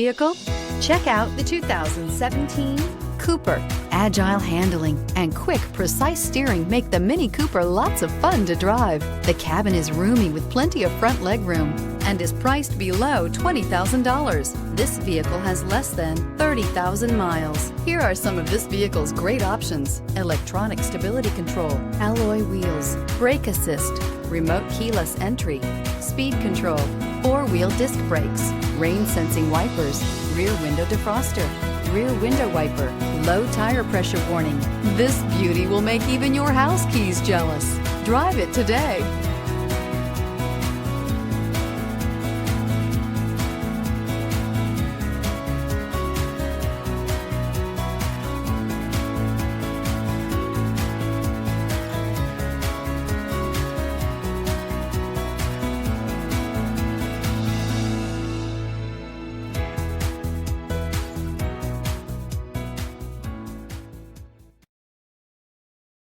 vehicle? Check out the 2017 Cooper. Agile handling and quick, precise steering make the Mini Cooper lots of fun to drive. The cabin is roomy with plenty of front legroom and is priced below $20,000. This vehicle has less than 30,000 miles. Here are some of this vehicle's great options: electronic stability control, alloy wheels, brake assist, remote keyless entry, speed control, four-wheel disc brakes, rain sensing wipers, rear window defroster, rear window wiper, low tire pressure warning. This beauty will make even your house keys jealous. Drive it today.